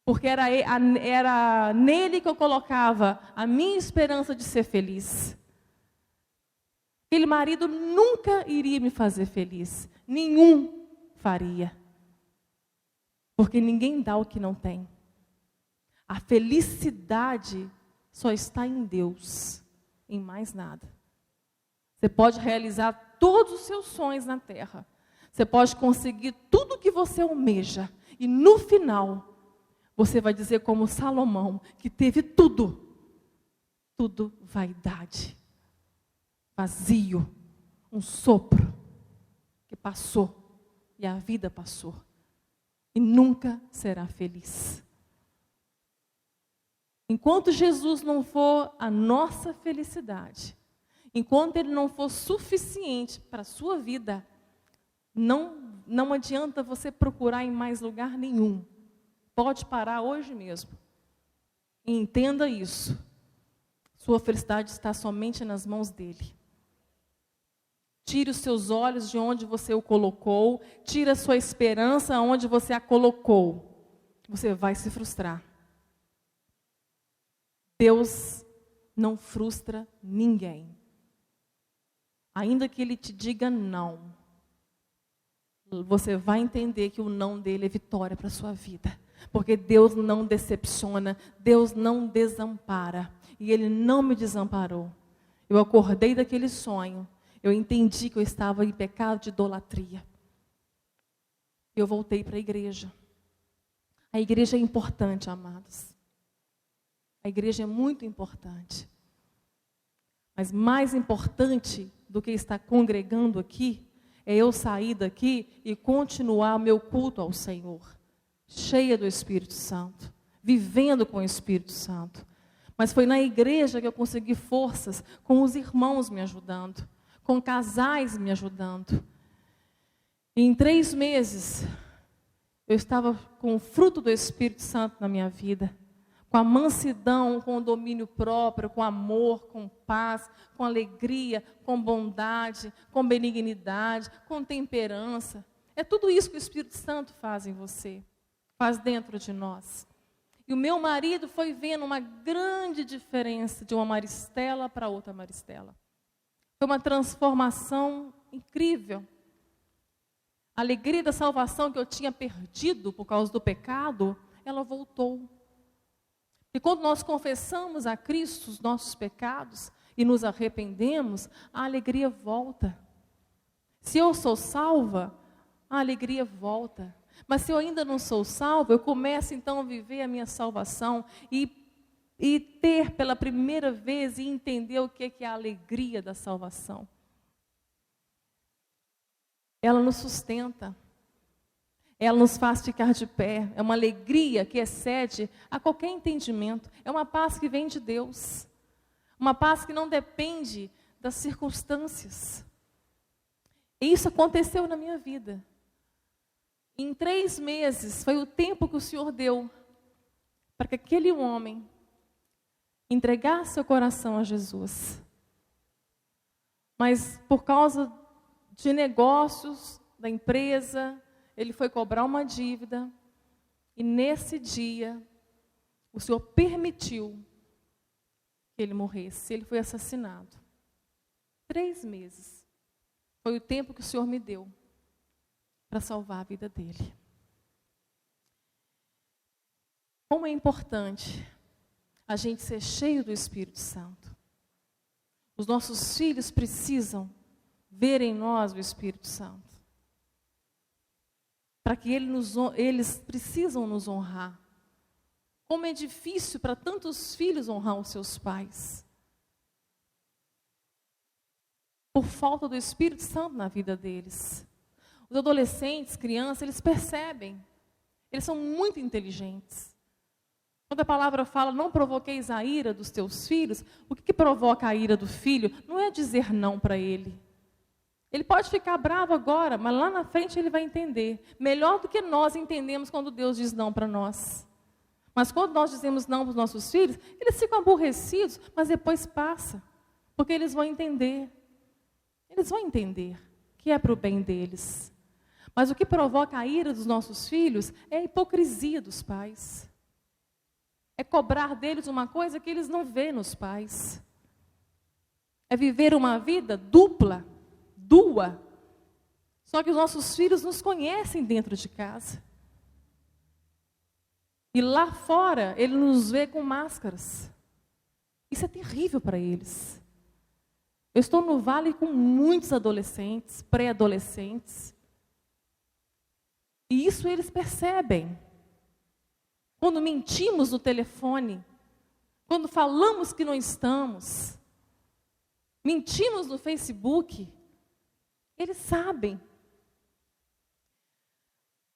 Porque era nele que eu colocava a minha esperança de ser feliz. Aquele marido nunca iria me fazer feliz. Nenhum faria. Porque ninguém dá o que não tem. A felicidade só está em Deus, em mais nada. Você pode realizar todos os seus sonhos na terra. Você pode conseguir tudo o que você almeja. E no final, você vai dizer como Salomão, que teve tudo. Tudo vaidade. Vazio. Um sopro que passou. E a vida passou. E nunca será feliz. Enquanto Jesus não for a nossa felicidade, enquanto Ele não for suficiente para a sua vida, não adianta você procurar em mais lugar nenhum. Pode parar hoje mesmo. E entenda isso. Sua felicidade está somente nas mãos dEle. Tire os seus olhos de onde você o colocou, tire a sua esperança onde você a colocou. Você vai se frustrar. Deus não frustra ninguém. Ainda que Ele te diga não, você vai entender que o não dele é vitória para a sua vida. Porque Deus não decepciona, Deus não desampara. E Ele não me desamparou. Eu acordei daquele sonho, eu entendi que eu estava em pecado de idolatria. Eu voltei para a igreja. A igreja é importante, amados. A igreja é muito importante. Mas mais importante do que estar congregando aqui, é eu sair daqui e continuar o meu culto ao Senhor. Cheia do Espírito Santo. Vivendo com o Espírito Santo. Mas foi na igreja que eu consegui forças, com os irmãos me ajudando. Com casais me ajudando. E em 3 meses, eu estava com o fruto do Espírito Santo na minha vida. Com a mansidão, com o domínio próprio, com amor, com paz, com alegria, com bondade, com benignidade, com temperança. É tudo isso que o Espírito Santo faz em você, faz dentro de nós. E o meu marido foi vendo uma grande diferença de uma Maristela para outra Maristela. Foi uma transformação incrível. A alegria da salvação que eu tinha perdido por causa do pecado, ela voltou. E quando nós confessamos a Cristo os nossos pecados e nos arrependemos, a alegria volta. Se eu sou salva, a alegria volta. Mas se eu ainda não sou salva, eu começo então a viver a minha salvação e ter pela primeira vez e entender o que é a alegria da salvação. Ela nos sustenta. Ela nos faz ficar de pé. É uma alegria que excede a qualquer entendimento. É uma paz que vem de Deus. Uma paz que não depende das circunstâncias. E isso aconteceu na minha vida. Em 3 meses, foi o tempo que o Senhor deu para que aquele homem entregasse seu coração a Jesus. Mas por causa de negócios da empresa, ele foi cobrar uma dívida e nesse dia o Senhor permitiu que ele morresse. Ele foi assassinado. 3 meses foi o tempo que o Senhor me deu para salvar a vida dele. Como é importante a gente ser cheio do Espírito Santo. Os nossos filhos precisam ver em nós o Espírito Santo. para que eles precisam nos honrar. Como é difícil para tantos filhos honrar os seus pais. Por falta do Espírito Santo na vida deles. Os adolescentes, crianças, eles percebem. Eles são muito inteligentes. Quando a palavra fala, não provoqueis a ira dos teus filhos, o que provoca a ira do filho? Não é dizer não para ele. Ele pode ficar bravo agora, mas lá na frente ele vai entender. Melhor do que nós entendemos quando Deus diz não para nós. Mas quando nós dizemos não para os nossos filhos, eles ficam aborrecidos, mas depois passa. Porque eles vão entender. Eles vão entender que é para o bem deles. Mas o que provoca a ira dos nossos filhos é a hipocrisia dos pais. É cobrar deles uma coisa que eles não vêem nos pais. É viver uma vida dupla. Só que os nossos filhos nos conhecem dentro de casa. E lá fora, ele nos vê com máscaras. Isso é terrível para eles. Eu estou no vale com muitos adolescentes, pré-adolescentes. E isso eles percebem. Quando mentimos no telefone, quando falamos que não estamos, mentimos no Facebook, eles sabem.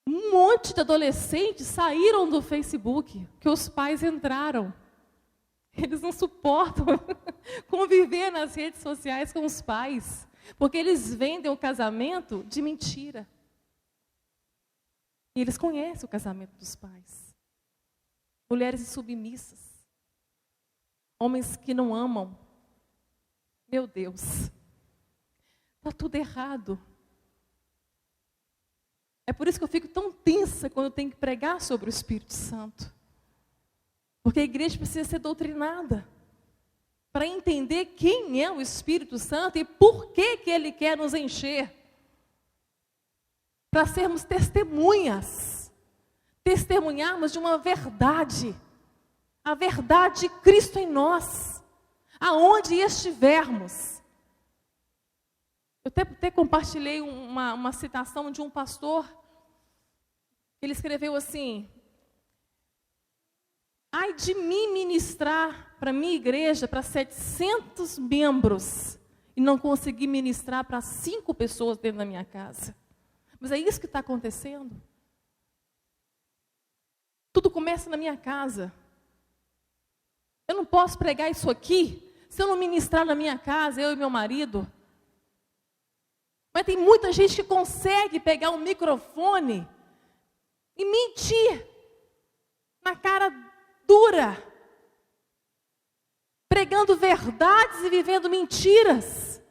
Um monte de adolescentes saíram do Facebook, que os pais entraram. Eles não suportam conviver nas redes sociais com os pais, porque eles vendem o casamento de mentira. E eles conhecem o casamento dos pais. Mulheres insubmissas. Homens que não amam. Meu Deus. Está tudo errado. É por isso que eu fico tão tensa quando eu tenho que pregar sobre o Espírito Santo. Porque a igreja precisa ser doutrinada. Para entender quem é o Espírito Santo e por que ele quer nos encher. Para sermos testemunhas. Testemunharmos de uma verdade. A verdade de Cristo em nós. Aonde estivermos. Eu até compartilhei uma citação de um pastor. Ele escreveu assim: ai de mim ministrar para a minha igreja, para 700 membros, e não conseguir ministrar para 5 pessoas dentro da minha casa. Mas é isso que está acontecendo. Tudo começa na minha casa. Eu não posso pregar isso aqui, se eu não ministrar na minha casa, eu e meu marido. Mas tem muita gente que consegue pegar um microfone e mentir na cara dura, pregando verdades e vivendo mentiras.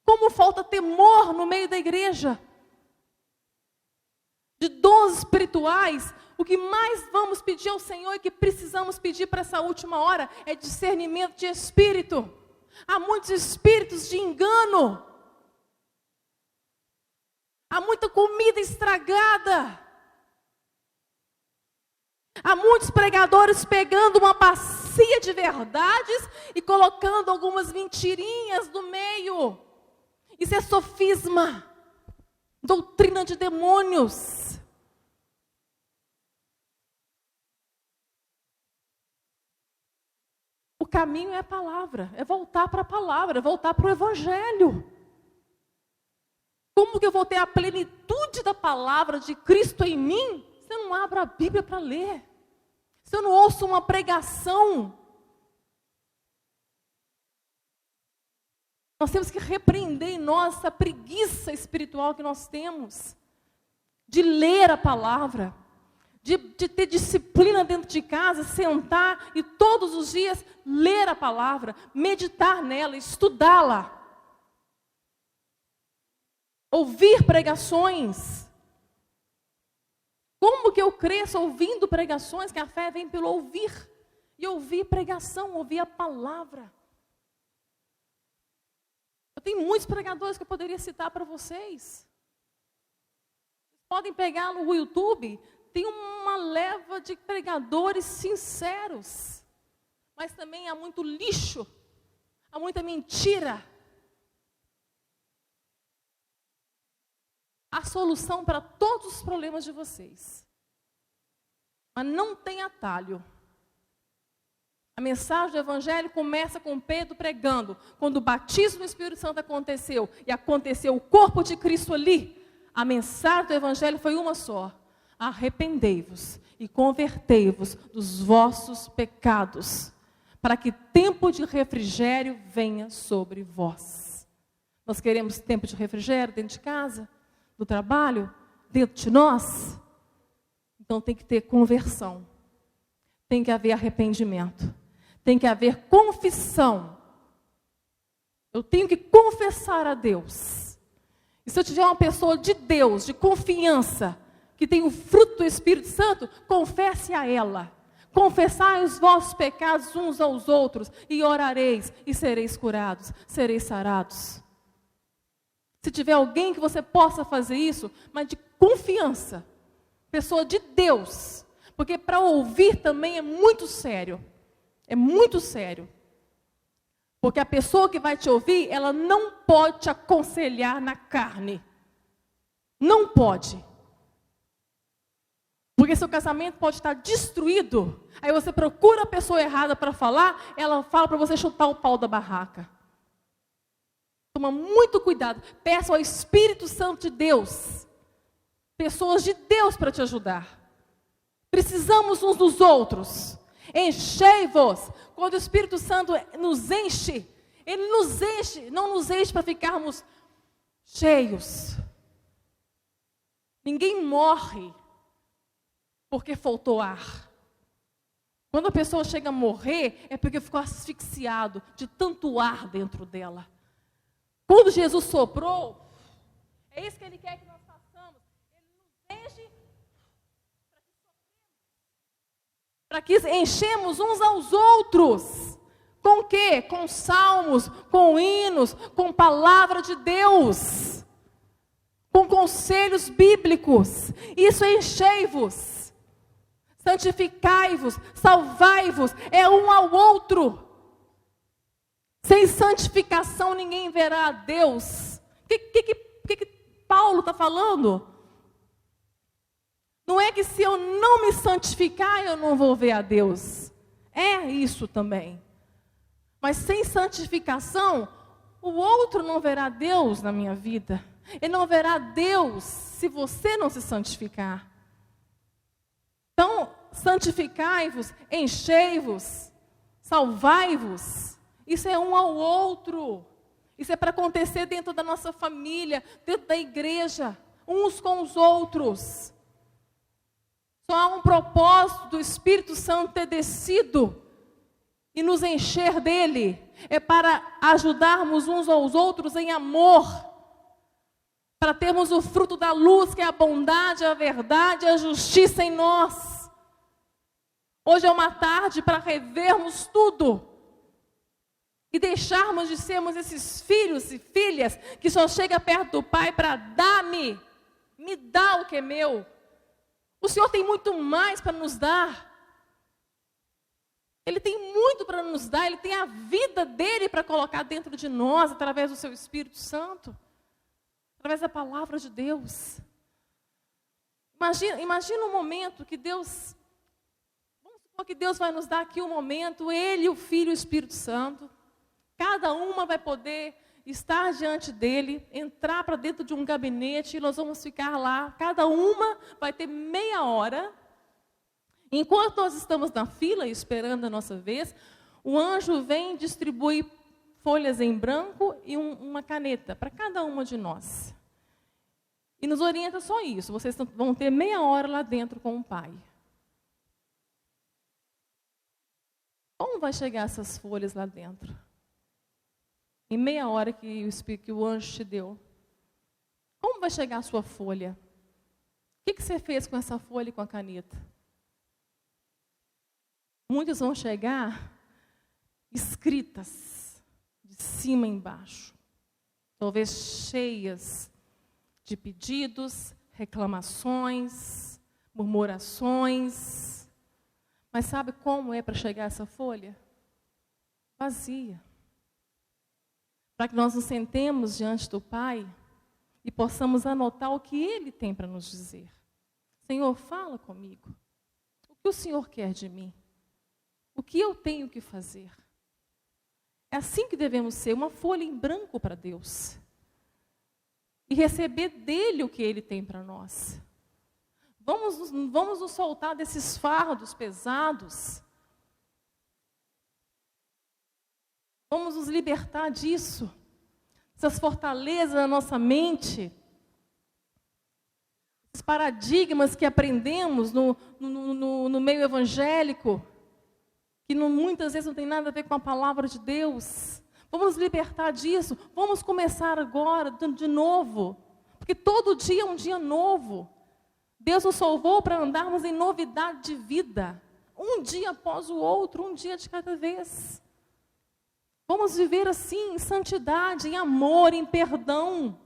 Como falta temor no meio da igreja. De dons espirituais, o que mais vamos pedir ao Senhor e que precisamos pedir para essa última hora é discernimento de espírito. Há muitos espíritos de engano. Há muita comida estragada. Há muitos pregadores pegando uma bacia de verdades e colocando algumas mentirinhas no meio. Isso é sofisma, doutrina de demônios. O caminho é a palavra, é voltar para a palavra, é voltar para o Evangelho. Como que eu vou ter a plenitude da palavra de Cristo em mim, se eu não abro a Bíblia para ler? Se eu não ouço uma pregação? Nós temos que repreender em nós essa preguiça espiritual que nós temos, de ler a palavra, de ter disciplina dentro de casa, sentar e todos os dias ler a palavra, meditar nela, estudá-la. Ouvir pregações. Como que eu cresço ouvindo pregações? Que a fé vem pelo ouvir. E ouvir pregação, ouvir a palavra. Eu tenho muitos pregadores que eu poderia citar para vocês. Vocês podem pegar no YouTube, tem uma leva de pregadores sinceros. Mas também há muito lixo, há muita mentira. a solução para todos os problemas de vocês. Mas não tem atalho. A mensagem do Evangelho começa com Pedro pregando. Quando o batismo do Espírito Santo aconteceu, e aconteceu o corpo de Cristo ali, a mensagem do Evangelho foi uma só: arrependei-vos e convertei-vos dos vossos pecados, para que tempo de refrigério venha sobre vós. Nós queremos tempo de refrigério dentro de casa, do trabalho, dentro de nós? Então tem que ter conversão, tem que haver arrependimento, tem que haver confissão. Eu tenho que confessar a Deus. E se eu tiver uma pessoa de Deus, de confiança, que tem o fruto do Espírito Santo, confesse a ela. Confessai os vossos pecados uns aos outros, e orareis, e sereis curados, sereis sarados. Se tiver alguém que você possa fazer isso, mas de confiança, pessoa de Deus, porque para ouvir também é muito sério. É muito sério. Porque a pessoa que vai te ouvir, ela não pode te aconselhar na carne. Não pode. Porque seu casamento pode estar destruído. Aí você procura a pessoa errada para falar, ela fala para você chutar o pau da barraca. Toma muito cuidado. Peça ao Espírito Santo de Deus, pessoas de Deus para te ajudar. Precisamos uns dos outros. Enchei-vos. Quando o Espírito Santo nos enche, Ele nos enche, não nos enche para ficarmos cheios. Ninguém morre porque faltou ar. Quando a pessoa chega a morrer, é porque ficou asfixiado de tanto ar dentro dela. Quando Jesus soprou, é isso que Ele quer que nós façamos. Ele nos enche para que enchemos uns aos outros. Com o quê? Com salmos, com hinos, com palavra de Deus, com conselhos bíblicos. Isso é enchei-vos. Santificai-vos, salvai-vos, é um ao outro. Sem santificação ninguém verá a Deus. O que Paulo está falando? Não é que se eu não me santificar, eu não vou ver a Deus. É isso também. Mas sem santificação, o outro não verá Deus na minha vida. Ele não verá Deus se você não se santificar. Então, santificai-vos, enchei-vos, salvai-vos. Isso é um ao outro. Isso é para acontecer dentro da nossa família, dentro da igreja, uns com os outros. Só há um propósito do Espírito Santo ter descido e nos encher dele. É para ajudarmos uns aos outros em amor. Para termos o fruto da luz, que é a bondade, a verdade, a justiça em nós. Hoje é uma tarde para revermos tudo. E deixarmos de sermos esses filhos e filhas que só chegam perto do Pai para dar-me. Me dá o que é meu. O Senhor tem muito mais para nos dar. Ele tem muito para nos dar. Ele tem a vida dele para colocar dentro de nós, através do seu Espírito Santo. Através da palavra de Deus. Imagina um momento que Deus... Vamos supor que Deus vai nos dar aqui um momento, Ele, o Filho e o Espírito Santo. Cada uma vai poder estar diante dele, entrar para dentro de um gabinete e nós vamos ficar lá. Cada uma vai ter meia hora. Enquanto nós estamos na fila esperando a nossa vez, o anjo vem e distribui folhas em branco e uma caneta para cada uma de nós. E nos orienta só isso. Vocês vão ter meia hora lá dentro com o Pai. Como vai chegar essas folhas lá dentro? Em meia hora que o anjo te deu. Como vai chegar a sua folha? O que você fez com essa folha e com a caneta? Muitas vão chegar escritas, de cima embaixo. Talvez cheias de pedidos, reclamações, murmurações. Mas sabe como é para chegar essa folha? Vazia. Para que nós nos sentemos diante do Pai e possamos anotar o que Ele tem para nos dizer. Senhor, fala comigo. O que o Senhor quer de mim? O que eu tenho que fazer? É assim que devemos ser, uma folha em branco para Deus. E receber dEle o que Ele tem para nós. Vamos nos soltar desses fardos pesados. Vamos nos libertar disso. Essas fortalezas na nossa mente. Esses paradigmas que aprendemos no meio evangélico. Que muitas vezes não tem nada a ver com a palavra de Deus. Vamos nos libertar disso. Vamos começar agora, de novo. Porque todo dia é um dia novo. Deus nos salvou para andarmos em novidade de vida. Um dia após o outro, um dia de cada vez. Vamos viver assim, em santidade, em amor, em perdão.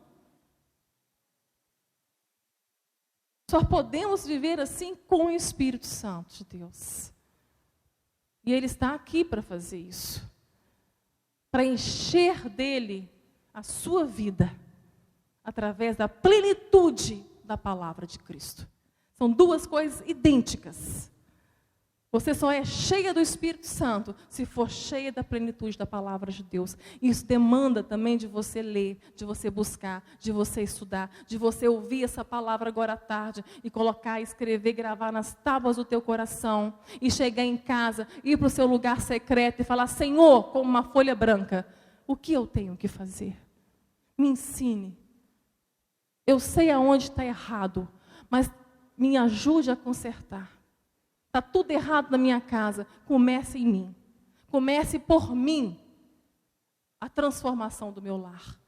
Só podemos viver assim com o Espírito Santo de Deus. E Ele está aqui para fazer isso. Para encher dele a sua vida. Através da plenitude da palavra de Cristo. São duas coisas idênticas. Você só é cheia do Espírito Santo se for cheia da plenitude da palavra de Deus. Isso demanda também de você ler, de você buscar, de você estudar, de você ouvir essa palavra agora à tarde e colocar, escrever, gravar nas tábuas do teu coração e chegar em casa, ir para o seu lugar secreto e falar: Senhor, como uma folha branca, o que eu tenho que fazer? Me ensine. Eu sei aonde está errado, mas me ajude a consertar. Está tudo errado na minha casa. Comece em mim. Comece por mim a transformação do meu lar.